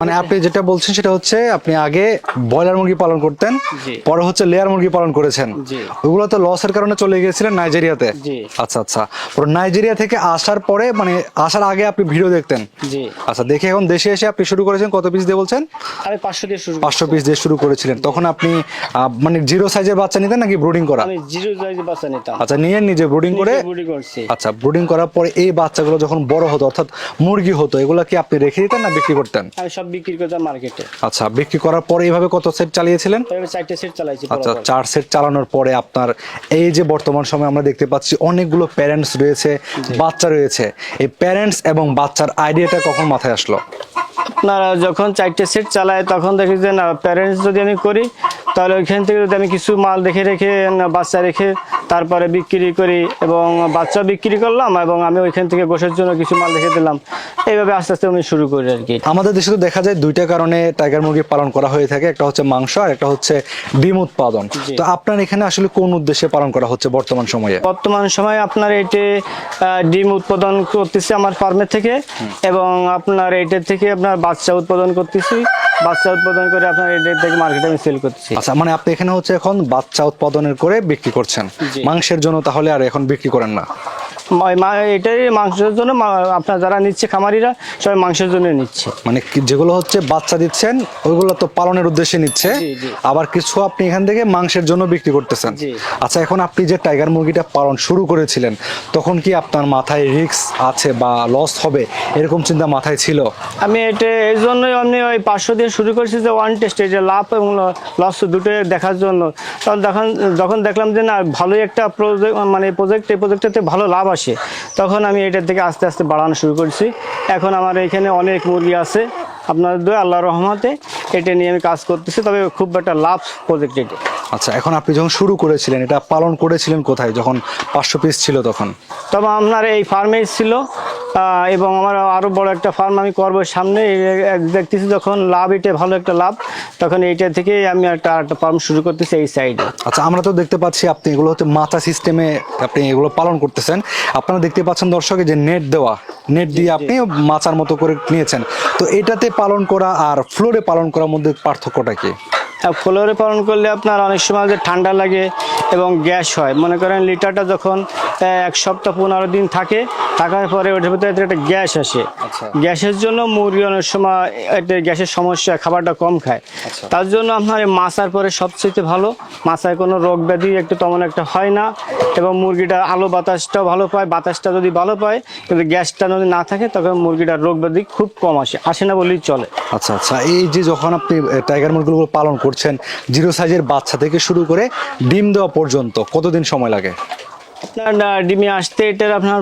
মানে আপনি যেটা বলছেন সেটা হচ্ছে আপনি আগে ব্রয়লার মুরগি পালন করতেন, পরে হচ্ছে লেয়ার মুরগি পালন করেছেন। ওইগুলো তো লসের কারণে চলে গিয়েছিলেন নাইজেরিয়াতে। আচ্ছা আচ্ছা, পুরো নাইজেরিয়া থেকে আসার পরে মানে আসার আগে আপনি ভিডিও দেখতেন? আচ্ছা, দেখে এখন দেশে এসে আপনি শুরু করেছেন কত পিস দিয়ে বলছেন? আমি 500 দিয়ে শুরু 500 পিস দিয়ে শুরু করেছিলেন। তখন আপনি মানে জিরো সাইজের বাচ্চা নিতেন নাকি ব্রুডিং করা? আমি জিরো সাইজের বাচ্চা নিতাম। আচ্ছা, নিয়ে নিজে ব্রুডিং করে? ব্রুডিং করছি। আচ্ছা, ব্রুডিং করার পরে এই বাচ্চাগুলো যখন বড় হতো অর্থাৎ মুরগি হতো, এগুলা কি আপনি রেখে দিতেন না বিক্রি করতেন? আমি সব বিক্রি করতাম মার্কেটে। আচ্ছা, বিক্রি করার পরে এইভাবে কত সেট চালিয়েছিলেন? আমি 4টে সেট চালাইছি। আচ্ছা, 4 সেট চালানোর পরে আপনার এই যে বর্তমান সময়ে আমরা দেখতে পাচ্ছি অনেকগুলো প্যারেন্টস রয়েছে, বাচ্চা রয়েছে, এই প্যারেন্টস এবং বাচ্চার আইডিয়াটা কখন মাথায় আসলো? আপনারা যখন 4টে সেট চালায় তখন দেখি যে না, প্যারেন্টস যদি আমি করি তাহলে ওইখান থেকে যদি আমি কিছু মাল রেখে বাচ্চা রেখে তারপরে বিক্রি করি এবং বাচ্চা বিক্রি করলাম এবং আমি ওইখান থেকে গোশের জন্য কিছু মাল রেখে দিলাম, এইভাবে আস্তে আস্তে আমি শুরু করি আর কি। আমাদের দেশে তো দেখা যায় দুইটা কারণে টাইগার মুরগি পালন করা হয়ে থাকে, একটা হচ্ছে মাংস আর একটা হচ্ছে ডিম উৎপাদন। তো আপনার এখানে আসলে কোন উদ্দেশ্যে পালন করা হচ্ছে বর্তমান সময়ে? বর্তমান সময়ে আপনার এটি ডিম উৎপাদন করতেছি আমার ফার্মে থেকে এবং আপনার এইটার থেকে আপনার বাচ্চা উৎপাদন করতেছি। বাচ্চা উৎপাদন করে আপনার এটা থেকে মার্কেটে আমি সেল করতেছি। আচ্ছা, মানে আপনি এখানে হচ্ছে এখন বাচ্চা উৎপাদনের করে বিক্রি করছেন, মাংসের জন্য তাহলে আর এখন বিক্রি করেন না? এটাই মাংসের জন্য, আপনার যারা নিচ্ছে খামারিরা সবাই মাংসের জন্য নিচ্ছে। মানে যেগুলো হচ্ছে বাচ্চা দিচ্ছেন ওইগুলো তো পালনের উদ্দেশ্যে নিচ্ছে, আবার কিছু আপনি এখান থেকে মাংসের জন্য বিক্রি করতেছেন। আচ্ছা, এখন আপনি যে টাইগার মুরগিটা পালন শুরু করেছিলেন তখন কি আপনার মাথায় রিস্ক আছে বা লস হবে এরকম চিন্তা মাথায় ছিল? আমি এটা এই জন্যই আমি ওই 500 দিয়ে শুরু করেছি যে ওয়ান টেস্টে যে লাভ এবং লস দুটোই দেখার জন্য। তখন যখন দেখলাম যে না, ভালোই একটা প্রজেক্টটাতে ভালো লাভ আসে, তখন আমি এটার থেকে আস্তে আস্তে বাড়ানো শুরু করছি। এখন আমার এখানে অনেক মুরগি আছে আপনার আল্লাহর রহমতে, এটা নিয়ে আমি কাজ করতেছি। তবে খুব একটা লাভ প্রজেক্ট এটা। আচ্ছা, এখন আপনি যখন শুরু করেছিলেন এটা পালন করেছিলেন কোথায় যখন 500 পিস ছিল তখন? তবে আপনার এই ফার্মেই ছিল এবং আমার আরও বড় একটা ফার্ম আমি করবো সামনে। দেখতেছি যখন লাভ, এটা ভালো একটা লাভ, তখন এইটা থেকে আমি একটা ফার্ম শুরু করতেছি এই সাইডে। আচ্ছা, আমরা তো দেখতে পাচ্ছি আপনি এগুলো হচ্ছে মাচা সিস্টেমে আপনি এগুলো পালন করতেছেন। আপনারা দেখতে পাচ্ছেন দর্শকে যে নেট দেওয়া, নেট দিয়ে আপনি মাচার মতো করে নিয়েছেন। তো এটাতে পালন করা আর ফ্লোরে পালন করার মধ্যে পার্থক্যটা কি? ফ্লোরে পালন করলে আপনার অনেক সময় যে ঠান্ডা লাগে এবং গ্যাস হয়। মনে করেন লিটারটা যখন 1 সপ্তাহ 15 দিন থাকার পরে ওটার ভিতরে একটা গ্যাস আসে। গ্যাসের জন্য মুরগি অনেক সময় একটা গ্যাসের সমস্যা, খাবারটা কম খায়। তার জন্য আপনার মাছার পরে সবচেয়ে ভালো, মাছায় কোনো রোগ ব্যাধি একটু তেমন একটা হয় না এবং মুরগিটা আলো বাতাসটাও ভালো পায়। বাতাসটা যদি ভালো পায় কিন্তু গ্যাসটা যদি না থাকে তখন মুরগিটার রোগ ব্যাধি খুব কম আসে না বলেই চলে। আচ্ছা আচ্ছা, এই যে যখন আপনি টাইগার মুরগিগুলো পালন করছেন, জিরো সাইজের বাচ্চা থেকে শুরু করে ডিম দেওয়া পর্যন্ত কতদিন সময় লাগে? আপনার ডিমে আসতে এটার আপনার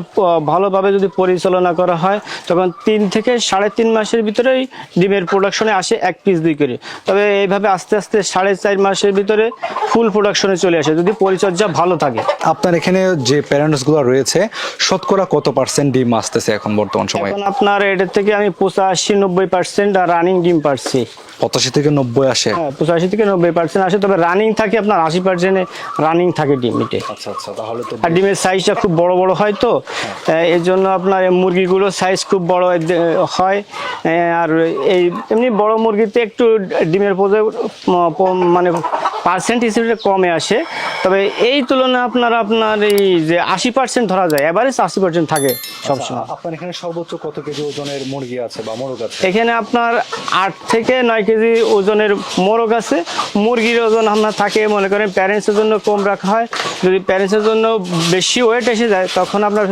ভালোভাবে যদি পরিচালনা করা হয় তখন 3 থেকে 3.5 মাসের ভিতরেই ডিমের প্রোডাকশনে আসে 1 পিস 2 করে। তবে এইভাবে আস্তে আস্তে 4.5 মাসের ভিতরে ফুল প্রোডাকশনে চলে আসে যদি পরিচর্যা ভালো থাকে। আপনার এখানে যে প্যারেন্টসগুলো রয়েছে শতকরা কত % ডিম আসতেছে এখন বর্তমান সময়ে? এখন আপনার এটার থেকে আমি 85-90% রানিং ডিম পাচ্ছি। 85 থেকে 90 আসে? হ্যাঁ, 85 থেকে 90% আসে। তবে রানিং থাকে আপনার 80% রানিং থাকে ডিম এটে। আচ্ছা আচ্ছা, তাহলে তো আর ডিমের সাইজটা খুব বড় বড় হয়, তো এর জন্য আপনার মুরগিগুলোর সাইজ খুব বড় হয়। আর এই এমনি বড় মুরগিতে একটু ডিমের মানে পার্সেন্ট হিসেবে কমে আসে। তবে এই তুলনায় আপনার এই যে 80% ধরা যায়, এভারেজ 80% থাকে সবসময়। আপনার এখানে সর্বোচ্চ কত কেজি ওজনের মুরগি আছে বা মোরগ আছে? এখানে আপনার 8 থেকে 9 কেজি ওজনের মোরগ আছে। মুরগির ওজন আপনার থাকে, মনে করেন প্যারেন্টসের জন্য কম রাখা হয়। যদি প্যারেন্টসের জন্য বেশি ওয়েট এসে যায় তখন আপনার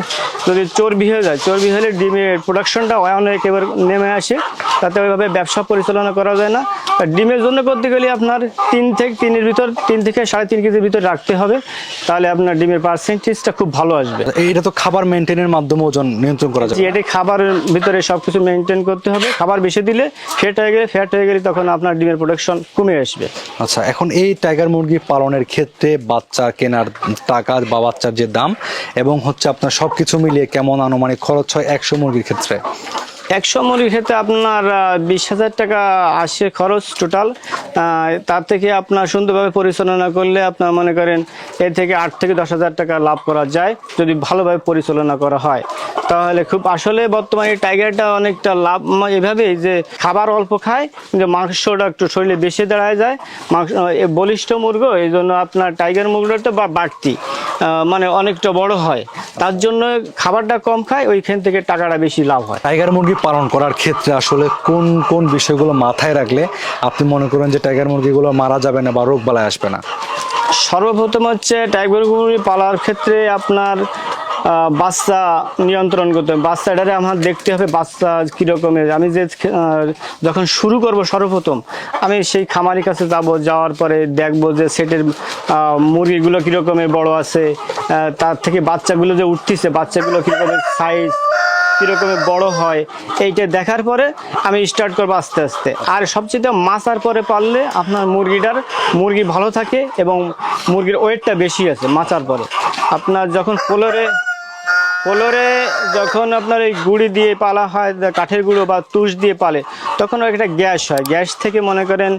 যদি চর্বি হয়ে যায়, চর্বি হলে ডিমের প্রোডাকশনটা অনেক এবার নেমে আসে, তাতে ওইভাবে ব্যবসা পরিচালনা করা যায় না। ডিমের জন্য করতে গেলে আপনার 3 থেকে 3.5 কেজির ভিতর রাখতে হবে, তাহলে আপনার ডিমের পার্সেন্টেজটা খুব ভালো আসবে। এটা তো খাবার মেনটেনের মাধ্যমে ওজন নিয়ন্ত্রণ করা যায়? এটা খাবারের ভিতরে সবকিছু মেনটেন করতে হবে। খাবার বেশি দিলে ফ্যাট হয়ে গেলে তখন আপনার ডিমের প্রোডাকশন কমে আসবে। আচ্ছা, এখন এই টাইগার মুরগি পালনের ক্ষেত্রে বাচ্চা কেনার টাকা বা বাচ্চার যে দাম এবং হচ্ছে আপনার সবকিছু মিলিয়ে কেমন আনুমানিক খরচ হয় 100 মুরগির ক্ষেত্রে? 100 মুরগির ক্ষেত্রে আপনার 20,000 টাকা আসে খরচ টোটাল। তার থেকে আপনার সুন্দরভাবে পরিচালনা করলে আপনার মনে করেন এর থেকে 8 থেকে 10,000 টাকা লাভ করা যায় যদি ভালোভাবে পরিচালনা করা হয়। তাহলে খুব আসলে বর্তমানে টাইগারটা অনেকটা লাভ এভাবেই যে খাবার অল্প খায় কিন্তু মাংসটা একটু শরীরে বেশি দাঁড়ায় যায়। মাংস বলিষ্ঠ মুরগ, এই জন্য আপনার টাইগার মুরগিটা বাড়তি মানে অনেকটা বড় হয়, তার জন্য খাবারটা কম খায়, ওইখান থেকে টাকাটা বেশি লাভ হয়। টাইগার মুরগি পালন করার ক্ষেত্রে আসলে কোন কোন বিষয়গুলো মাথায় রাখলে আপনি মনে করেন যে টাইগার মুরগিগুলো মারা যাবে না বা রোগ বালাই আসবে না? সর্বপ্রথম হচ্ছে টাইগার মুরগি পালার ক্ষেত্রে আপনার বাচ্চা নিয়ন্ত্রণ করতে হবে। বাচ্চাটারে আমার দেখতে হবে বাচ্চা কীরকমের। আমি যে যখন শুরু করব সর্বপ্রথম আমি সেই খামারির কাছে যাব, যাওয়ার পরে দেখবো যে সেটের মুরগিগুলো কীরকমের বড় আছে, তার থেকে বাচ্চাগুলো যে উঠতেছে বাচ্চাগুলো কীরকমের সাইজ, কীরকমের বড় হয়, এইটা দেখার পরে আমি স্টার্ট করবো আস্তে আস্তে। আর সবচেয়ে মাছার পরে পারলে আপনার মুরগি ভালো থাকে এবং মুরগির ওয়েটটা বেশি আছে মাছার পরে। আপনার যখন পোলরে যখন আপনার এই গুঁড়ি দিয়ে পালা হয়, কাঠের গুঁড়ো বা তুষ দিয়ে পালে, তখন একটা গ্যাস হয়। গ্যাস থেকে মনে করেন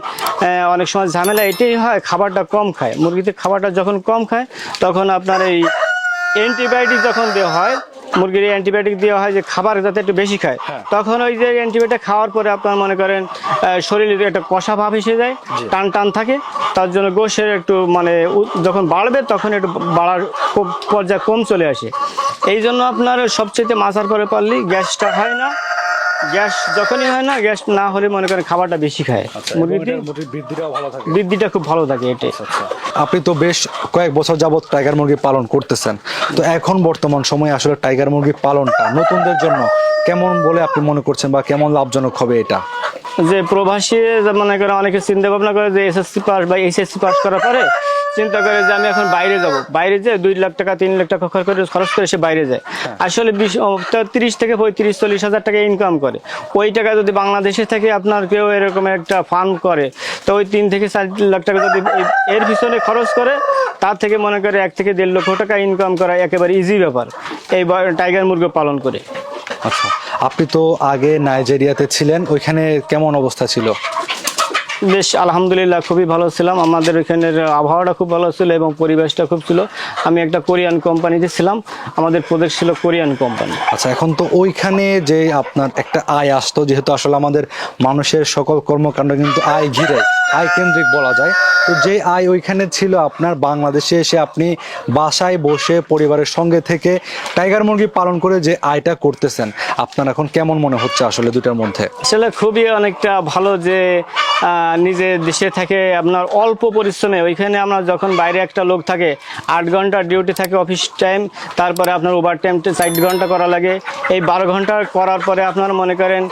অনেক সময় ঝামেলা এটাই হয়, খাবারটা কম খায় মুরগিতে। খাবারটা যখন কম খায় তখন আপনার এই অ্যান্টিবায়োটিক যখন দেওয়া হয়, মুরগির অ্যান্টিবায়োটিক দেওয়া হয় যে খাবার যাতে একটু বেশি খায়, তখন ওই যে অ্যান্টিবায়োটিক খাওয়ার পরে আপনার মনে করেন শরীরে একটা কষা ভাব এসে যায়, টান টান থাকে। তার জন্য গোশের একটু মানে যখন বাড়বে তখন একটু বাড়ার পর্যায়ে কম চলে আসে। এই জন্য আপনার সবচেয়ে মাছার পরে পারলেই গ্যাসটা হয় না। গ্যাস যখনই হয় না, গ্যাস না হলে মনে করেন খাবারটা বেশি খায়, মুরগির বৃদ্ধিটা খুব ভালো থাকে এটাই। আপনি তো বেশ কয়েক বছর যাবত টাইগার মুরগি পালন করতেছেন, তো এখন বর্তমান সময়ে আসলে টাইগার মুরগি পালনটা নতুনদের জন্য কেমন বলে আপনি মনে করছেন বা কেমন লাভজনক হবে এটা? যে প্রবাসী মনে করে অনেকে চিন্তা ভাবনা করে যে SSC পাস বা HSC পাস করার পরে চিন্তা করে যে আমি এখন বাইরে যাব, বাইরে যেয়ে 2 লাখ টাকা 3 লাখ টাকা খরচ করে সে বাইরে যায়। আসলে 30 থেকে 35-40 হাজার টাকা ইনকাম করে। ওই টাকা যদি বাংলাদেশে থেকে আপনার কেউ এরকম একটা ফার্ম করে, তো ওই 3 থেকে 4 লাখ টাকা যদি এর পিছনে খরচ করে, তার থেকে মনে করে 1 থেকে 1.5 লক্ষ টাকা ইনকাম করা একেবারে ইজি ব্যাপার এই টাইগার মুরগি পালন করে। আচ্ছা, আপনি তো আগে নাইজেরিয়াতে ছিলেন, ওইখানে কেমন অবস্থা ছিল? বেশ আলহামদুলিল্লাহ খুবই ভালো ছিলাম। আমাদের ওইখানের আবহাওয়াটা খুব ভালো ছিল এবং পরিবেশটা খুব ছিল। আমি একটা কোরিয়ান কোম্পানিতে ছিলাম, আমাদের প্রজেক্ট ছিল কোরিয়ান কোম্পানি। আচ্ছা, এখন তো ওইখানে যে আপনার একটা আয় আসতো, যেহেতু আসলে আমাদের মানুষের সকল কর্মকাণ্ড কিন্তু আয় ঘিরে, আয় কেন্দ্রিক বলা যায়, তো যে আয় ওইখানে ছিল আপনার বাংলাদেশে এসে আপনি বাসায় বসে পরিবারের সঙ্গে থেকে টাইগার মুরগি পালন করে যে আয়টা করতেছেন, আপনার এখন কেমন মনে হচ্ছে আসলে দুটার মধ্যে? আসলে খুবই অনেকটা ভালো যে নিজের দেশে থেকে আপনার অল্প পরিশ্রমে, ওইখানে আমরা যখন বাইরে একটা লোক থাকে 8 ঘন্টা ডিউটি থাকে অফিস টাইম, তারপরে আপনার ওভার টাইম 4 ঘন্টা করা লাগে। এই 12 ঘন্টা করার পরে আপনার মনে করেন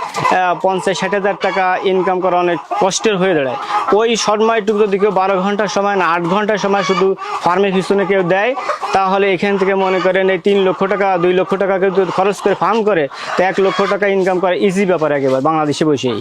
50-60 হাজার টাকা ইনকাম করা অনেক কষ্টের হয়ে দাঁড়ায়। ওই সময়টুকু যদি কেউ 12 ঘন্টার সময় না 8 ঘন্টার সময় শুধু ফার্মের পিছনে কেউ দেয়, তাহলে এখান থেকে মনে করেন এই 3 লক্ষ টাকা 2 লক্ষ টাকা কেউ খরচ করে ফার্ম করে, তো 1 লক্ষ টাকা ইনকাম করে ইজি ব্যাপার একেবারে বাংলাদেশে বসেই।